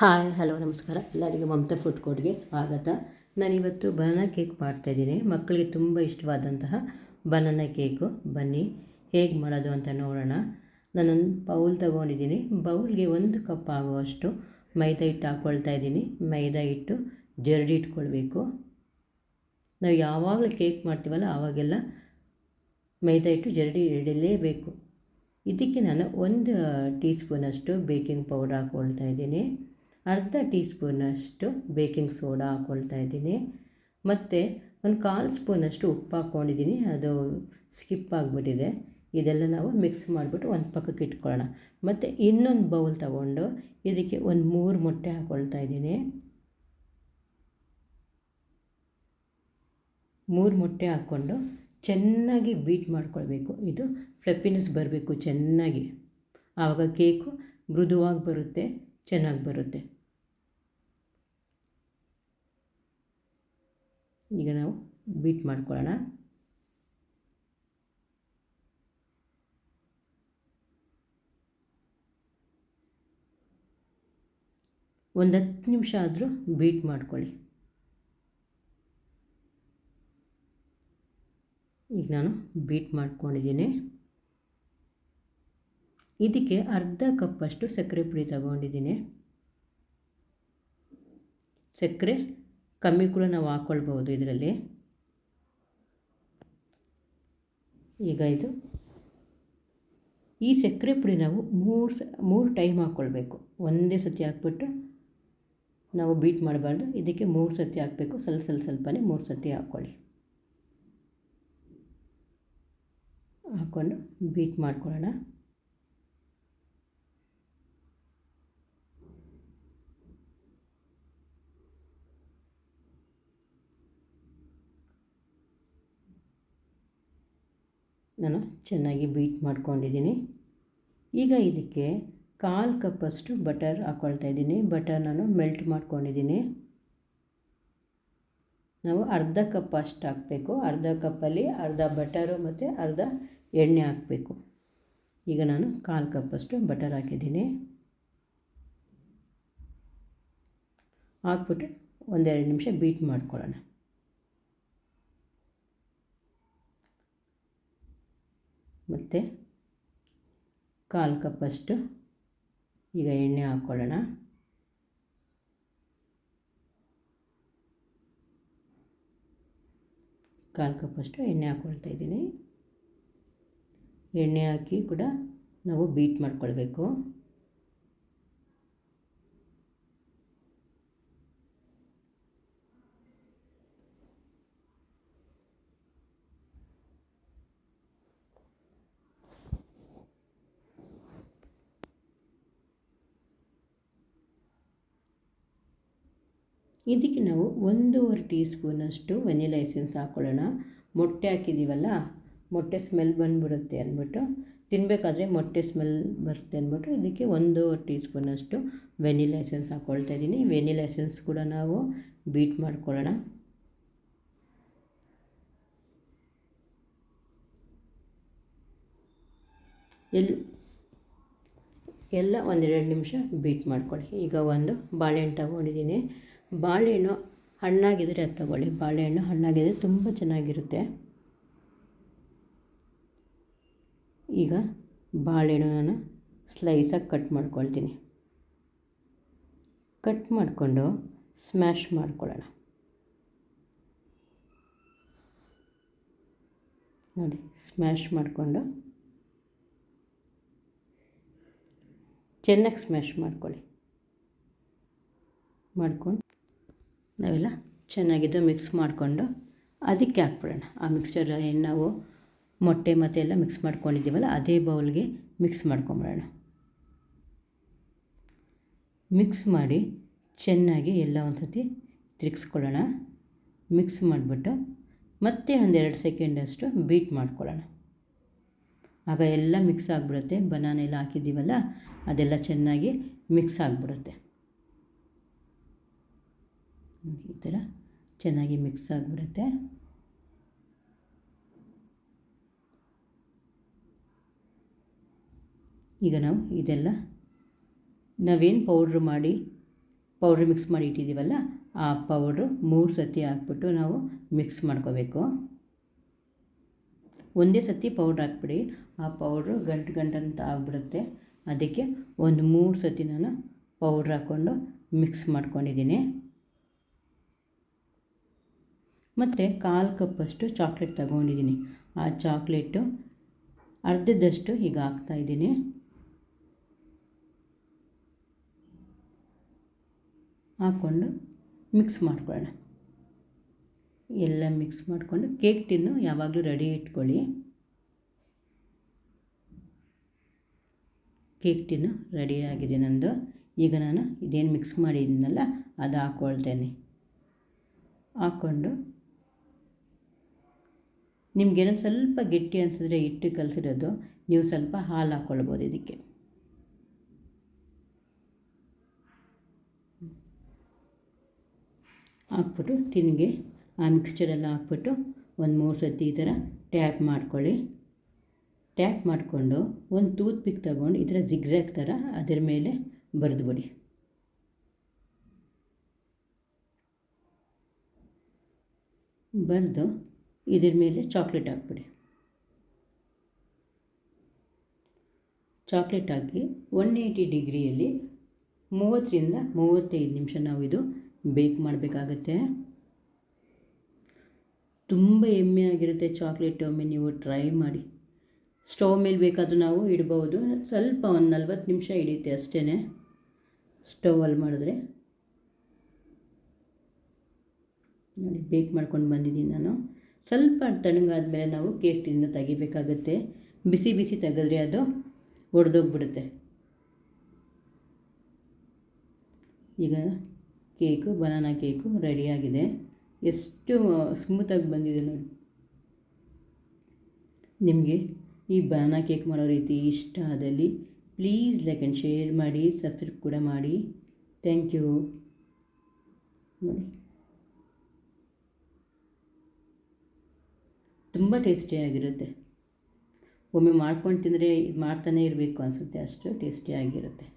Hi hello ನಮಸ್ಕಾರ ಎಲ್ಲರಿಗೂ Mamata food ಕೋರ್ಟ್ಗೆ ಸ್ವಾಗತ. ನಾನಿವತ್ತು ಬನಾನಾ ಕೇಕ್ ಮಾಡ್ತಾಯಿದ್ದೀನಿ. ಮಕ್ಕಳಿಗೆ ತುಂಬ ಇಷ್ಟವಾದಂತಹ ಬನಾನಾ ಕೇಕು. ಬನ್ನಿ ಹೇಗೆ ಮಾಡೋದು ಅಂತ ನೋಡೋಣ. ನಾನೊಂದು ಬೌಲ್ ತೊಗೊಂಡಿದ್ದೀನಿ. ಬೌಲ್ಗೆ 1 ಕಪ್ ಆಗುವಷ್ಟು ಮೈದಾ ಹಿಟ್ಟು ಹಾಕ್ಕೊಳ್ತಾ ಇದ್ದೀನಿ. ಮೈದಾ ಹಿಟ್ಟು ಜರಡಿ ಇಟ್ಕೊಳ್ಬೇಕು. ನಾವು ಯಾವಾಗಲೂ ಕೇಕ್ ಮಾಡ್ತೀವಲ್ಲ ಆವಾಗೆಲ್ಲ ಮೈದಾ ಹಿಟ್ಟು ಜರಡಿ ಇಡಲೇಬೇಕು. ಇದಕ್ಕೆ ನಾನು 1 ಟೀ ಸ್ಪೂನಷ್ಟು ಬೇಕಿಂಗ್ ಪೌಡರ್ ಹಾಕ್ಕೊಳ್ತಾ ಇದ್ದೀನಿ. ಅರ್ಧ ಟೀ ಸ್ಪೂನಷ್ಟು ಬೇಕಿಂಗ್ ಸೋಡಾ ಹಾಕ್ಕೊಳ್ತಾ ಇದ್ದೀನಿ. ಮತ್ತು 1/4 ಸ್ಪೂನಷ್ಟು ಉಪ್ಪು ಹಾಕ್ಕೊಂಡಿದ್ದೀನಿ. ಅದು ಸ್ಕಿಪ್ ಆಗಿಬಿಟ್ಟಿದೆ. ಇದೆಲ್ಲ ನಾವು ಮಿಕ್ಸ್ ಮಾಡಿಬಿಟ್ಟು ಒಂದು ಪಕ್ಕಕ್ಕೆ ಇಟ್ಕೊಳ್ಳೋಣ. ಮತ್ತು ಇನ್ನೊಂದು ಬೌಲ್ ತಗೊಂಡು ಇದಕ್ಕೆ 3 ಮೊಟ್ಟೆ ಹಾಕ್ಕೊಳ್ತಾ ಇದ್ದೀನಿ. 3 ಮೊಟ್ಟೆ ಹಾಕ್ಕೊಂಡು ಚೆನ್ನಾಗಿ ಬೀಟ್ ಮಾಡ್ಕೊಳ್ಬೇಕು. ಇದು ಫ್ಲಫಿನೆಸ್ ಬರಬೇಕು ಚೆನ್ನಾಗಿ. ಆವಾಗ ಕೇಕು ಮೃದುವಾಗಿ ಬರುತ್ತೆ, ಚೆನ್ನಾಗಿ ಬರುತ್ತೆ. ಈಗ ನಾವು ಬೀಟ್ ಮಾಡ್ಕೊಳ್ಳೋಣ. ಒಂದು 10 ನಿಮಿಷ ಆದರೂ ಬೀಟ್ ಮಾಡ್ಕೊಳ್ಳಿ. ಈಗ ನಾನು ಬೀಟ್ ಮಾಡ್ಕೊಂಡಿದ್ದೀನಿ. ಇದಕ್ಕೆ ಅರ್ಧ ಕಪ್ಪಷ್ಟು ಸಕ್ಕರೆ ಪುಡಿ ತಗೊಂಡಿದ್ದೀನಿ. ಸಕ್ಕರೆ ಕಮ್ಮಿ ಕೂಡ ನಾವು ಹಾಕ್ಕೊಳ್ಬೋದು ಇದರಲ್ಲಿ. ಈಗ ಈ ಸಕ್ಕರೆ ಪುಡಿ ನಾವು 3 ಟೈಮ್ ಹಾಕ್ಕೊಳ್ಬೇಕು. ಒಂದೇ ಸತಿ ಹಾಕ್ಬಿಟ್ಟು ನಾವು ಬೀಟ್ ಮಾಡಬಾರ್ದು. ಇದಕ್ಕೆ 3 ಸತಿ ಹಾಕಬೇಕು. ಸ್ವಲ್ಪನೇ 3 ಸತಿ ಹಾಕ್ಕೊಳ್ಳಿ. ಹಾಕ್ಕೊಂಡು ಬೀಟ್ ಮಾಡ್ಕೊಳ್ಳೋಣ. ನಾನು ಚೆನ್ನಾಗಿ ಬೀಟ್ ಮಾಡ್ಕೊಂಡಿದ್ದೀನಿ. ಈಗ ಇದಕ್ಕೆ 1/4 ಕಪ್ಪಷ್ಟು ಬಟರ್ ಹಾಕ್ಕೊಳ್ತಾ ಇದ್ದೀನಿ. ಬಟರ್ ನಾನು ಮೆಲ್ಟ್ ಮಾಡ್ಕೊಂಡಿದ್ದೀನಿ. ನಾವು ಅರ್ಧ ಕಪ್ ಅಷ್ಟು ಹಾಕಬೇಕು. ಅರ್ಧ ಕಪ್ಪಲ್ಲಿ ಅರ್ಧ ಬಟರು ಮತ್ತು ಅರ್ಧ ಎಣ್ಣೆ ಹಾಕಬೇಕು. ಈಗ ನಾನು 1/4 ಕಪ್ಪಷ್ಟು ಬಟರ್ ಹಾಕಿದ್ದೀನಿ. ಹಾಕ್ಬಿಟ್ಟು 1-2 ನಿಮಿಷ ಬೀಟ್ ಮಾಡ್ಕೊಳ್ಳೋಣ. ಮತ್ತು 1/4 ಕಪ್ಪಷ್ಟು ಈಗ ಎಣ್ಣೆ ಹಾಕ್ಕೊಳ್ಳೋಣ. ಕಾಲು ಕಪ್ಪಷ್ಟು ಎಣ್ಣೆ ಹಾಕ್ಕೊಳ್ತಾ ಇದ್ದೀನಿ. ಎಣ್ಣೆ ಹಾಕಿ ಕೂಡ ನಾವು ಬೀಟ್ ಮಾಡ್ಕೊಳ್ಬೇಕು. ಇದಕ್ಕೆ ನಾವು 1.5 ಟೀ ಸ್ಪೂನಷ್ಟು ವೆನಿಲಾ ಎಸೆನ್ಸ್ ಹಾಕ್ಕೊಳ್ಳೋಣ. ಮೊಟ್ಟೆ ಹಾಕಿದ್ದೀವಲ್ಲ, ಮೊಟ್ಟೆ ಸ್ಮೆಲ್ ಬಂದುಬಿಡುತ್ತೆ ಅಂದ್ಬಿಟ್ಟು, ತಿನ್ನಬೇಕಾದ್ರೆ ಮೊಟ್ಟೆ ಸ್ಮೆಲ್ ಬರುತ್ತೆ ಅಂದ್ಬಿಟ್ಟು ಇದಕ್ಕೆ 1.5 ಟೀ ಸ್ಪೂನಷ್ಟು ವೆನಿಲಾ ಎಸೆನ್ಸ್ ಹಾಕ್ಕೊಳ್ತಾ ಇದ್ದೀನಿ. ವೆನಿಲಾ ಎಸೆನ್ಸ್ ಕೂಡ ನಾವು ಬೀಟ್ ಮಾಡ್ಕೊಳ್ಳೋಣ. ಎಲ್ಲ 1-2 ನಿಮಿಷ ಬೀಟ್ ಮಾಡ್ಕೊಳ್ಳಿ. ಈಗ ಒಂದು ಬಾಳೆಹಣ್ಣು ತಗೊಂಡಿದ್ದೀನಿ. ಬಾಳೆಹಣ್ಣು ಹಣ್ಣಾಗಿದ್ದರೆ ಅದು ತಗೊಳ್ಳಿ. ಬಾಳೆಹಣ್ಣು ಹಣ್ಣಾಗಿದ್ದರೆ ತುಂಬ ಚೆನ್ನಾಗಿರುತ್ತೆ. ಈಗ ಬಾಳೆಹಣ್ಣು ನಾನು ಸ್ಲೈಸಾಗಿ ಕಟ್ ಮಾಡ್ಕೊಳ್ತೀನಿ. ಕಟ್ ಮಾಡಿಕೊಂಡು ಸ್ಮ್ಯಾಶ್ ಮಾಡ್ಕೊಳ್ಳೋಣ. ನೋಡಿ, ಸ್ಮ್ಯಾಶ್ ಮಾಡಿಕೊಂಡು ಚೆನ್ನಾಗಿ ಸ್ಮ್ಯಾಶ್ ಮಾಡ್ಕೊಳ್ಳಿ. ಮಾಡ್ಕೊಂಡು ನಾವೆಲ್ಲ ಚೆನ್ನಾಗಿದ್ದು ಮಿಕ್ಸ್ ಮಾಡಿಕೊಂಡು ಅದಕ್ಕೆ ಹಾಕ್ಬಿಡೋಣ. ಆ ಮಿಕ್ಸ್ಚರ್ ಏನು ನಾವು ಮೊಟ್ಟೆ ಮತ್ತು ಎಲ್ಲ ಮಿಕ್ಸ್ ಮಾಡ್ಕೊಂಡಿದ್ದೀವಲ್ಲ ಅದೇ ಬೌಲ್ಗೆ ಮಿಕ್ಸ್ ಮಾಡ್ಕೊಂಬಿಡೋಣ. ಮಿಕ್ಸ್ ಮಾಡಿ ಚೆನ್ನಾಗಿ ಎಲ್ಲ ಒಂದು ಸತಿ ತಿರುಗಿಸ್ಕೊಳ್ಳೋಣ. ಮಿಕ್ಸ್ ಮಾಡಿಬಿಟ್ಟು ಮತ್ತೆ 1-2 ಸೆಕೆಂಡಷ್ಟು ಬೀಟ್ ಮಾಡ್ಕೊಳ್ಳೋಣ. ಆಗ ಎಲ್ಲ ಮಿಕ್ಸ್ ಆಗಿಬಿಡುತ್ತೆ. ಬನಾನಾ ಎಲ್ಲ ಹಾಕಿದ್ದೀವಲ್ಲ ಅದೆಲ್ಲ ಚೆನ್ನಾಗಿ ಮಿಕ್ಸ್ ಆಗಿಬಿಡುತ್ತೆ. ಈ ಥರ ಚೆನ್ನಾಗಿ ಮಿಕ್ಸ್ ಆಗಿಬಿಡುತ್ತೆ. ಈಗ ನಾವು ಇದೆಲ್ಲ ನಾವೇನು ಪೌಡ್ರ್ ಮಾಡಿ ಪೌಡ್ರ್ ಮಿಕ್ಸ್ ಮಾಡಿ ಇಟ್ಟಿದ್ದೀವಲ್ಲ, ಆ ಪೌಡ್ರು 3 ಸತಿ ಹಾಕ್ಬಿಟ್ಟು ನಾವು ಮಿಕ್ಸ್ ಮಾಡ್ಕೋಬೇಕು. ಒಂದೇ ಸತಿ ಪೌಡ್ರ್ ಹಾಕ್ಬಿಡಿ, ಆ ಪೌಡ್ರು ಗಂಟಂತ ಆಗಿಬಿಡುತ್ತೆ. ಅದಕ್ಕೆ ಒಂದು 3 ಸತಿ ನಾನು ಪೌಡ್ರ್ ಹಾಕ್ಕೊಂಡು ಮಿಕ್ಸ್ ಮಾಡ್ಕೊಂಡಿದ್ದೀನಿ. ಮತ್ತು 1/4 ಕಪ್ಪಷ್ಟು ಚಾಕ್ಲೇಟ್ ತಗೊಂಡಿದ್ದೀನಿ. ಆ ಚಾಕ್ಲೇಟು ಅರ್ಧದಷ್ಟು ಈಗ ಹಾಕ್ತಾಯಿದ್ದೀನಿ. ಹಾಕ್ಕೊಂಡು ಮಿಕ್ಸ್ ಮಾಡ್ಕೊಳ್ಳೋಣ. ಎಲ್ಲ ಮಿಕ್ಸ್ ಮಾಡಿಕೊಂಡು ಕೇಕ್ ಟಿನ್ನು ಯಾವಾಗಲೂ ರೆಡಿ ಇಟ್ಕೊಳ್ಳಿ. ಕೇಕ್ ಟಿನ್ನು ರೆಡಿಯಾಗಿದೆ ನಂದು. ಈಗ ನಾನು ಇದೇನು ಮಿಕ್ಸ್ ಮಾಡಿದ್ದೀನಲ್ಲ ಅದು ಹಾಕ್ಕೊಳ್ತೇನೆ. ಹಾಕ್ಕೊಂಡು ನಿಮಗೇನೋ ಸ್ವಲ್ಪ ಗಟ್ಟಿ ಅನಿಸಿದ್ರೆ ಹಿಟ್ಟು ಕಲಸಿರೋದು, ನೀವು ಸ್ವಲ್ಪ ಹಾಲು ಹಾಕ್ಕೊಳ್ಬೋದು ಇದಕ್ಕೆ. ಹಾಕ್ಬಿಟ್ಟು ಟಿನ್ಗೆ ಆ ಮಿಕ್ಸ್ಚರೆಲ್ಲ ಹಾಕ್ಬಿಟ್ಟು ಒಂದು 3 ಸತಿ ಈ ಥರ ಟ್ಯಾಪ್ ಮಾಡ್ಕೊಳ್ಳಿ. ಟ್ಯಾಪ್ ಮಾಡಿಕೊಂಡು ಒಂದು ಟೂತ್ ಪಿಕ್ ತಗೊಂಡು ಈ ಥರ ಜಿಗ್ಜ್ಯಾಗ್ ಥರ ಅದರ ಮೇಲೆ ಬರೆದುಬಿಡಿ. ಬರೆದು ಇದ್ರ ಮೇಲೆ ಚಾಕ್ಲೇಟ್ ಹಾಕ್ಬಿಡಿ. ಚಾಕ್ಲೇಟ್ ಹಾಕಿ 180 ಡಿಗ್ರಿಯಲ್ಲಿ 30ರಿಂದ 35 ನಿಮಿಷ ನಾವು ಇದು ಬೇಕ್ ಮಾಡಬೇಕಾಗತ್ತೆ. ತುಂಬ ಯಮ್ಮಿಯಾಗಿರುತ್ತೆ ಚಾಕ್ಲೇಟ್. ಒಮ್ಮೆ ನೀವು ಟ್ರೈ ಮಾಡಿ. ಸ್ಟವ್ ಮೇಲೆ ಬೇಕಾದರೂ ನಾವು ಇಡ್ಬೋದು. ಸ್ವಲ್ಪ ಒಂದು 40 ನಿಮಿಷ ಹಿಡಿಯುತ್ತೆ ಅಷ್ಟೇ ಸ್ಟವಲ್ಲಿ ಮಾಡಿದ್ರೆ. ನೋಡಿ, ಬೇಕ್ ಮಾಡ್ಕೊಂಡು ಬಂದಿದ್ದೀನಿ ನಾನು. ಸ್ವಲ್ಪ ತಣ್ಣಗಾದ್ಮೇಲೆ ನಾವು ಕೇಕ್ ಟಿನ್ನ ತೆಗಿಬೇಕಾಗುತ್ತೆ. ಬಿಸಿ ಬಿಸಿ ತೆಗೆದ್ರೆ ಅದು ಒಡೆದೋಗ್ಬಿಡುತ್ತೆ. ಈಗ ಬನಾನಾ ಕೇಕು ರೆಡಿಯಾಗಿದೆ. ಎಷ್ಟು ಸ್ಮೂತಾಗಿ ಬಂದಿದೆ ನೋಡಿ. ನಿಮಗೆ ಈ ಬನಾನಾ ಕೇಕ್ ಮಾಡೋ ರೀತಿ ಇಷ್ಟ ಆದಲ್ಲಿ ಪ್ಲೀಸ್ ಲೈಕ್ ಆ್ಯಂಡ್ ಶೇರ್ ಮಾಡಿ, ಸಬ್ಸ್ಕ್ರೈಬ್ ಕೂಡ ಮಾಡಿ. Thank you. ನೋಡಿ, ತುಂಬ ಟೇಸ್ಟಿಯಾಗಿರುತ್ತೆ. ಒಮ್ಮೆ ಮಾಡ್ಕೊಂಡು ತಿಂದರೆ ಮಾಡ್ತಾನೇ ಇರಬೇಕು ಅನಿಸುತ್ತೆ, ಅಷ್ಟು ಟೇಸ್ಟಿಯಾಗಿರುತ್ತೆ.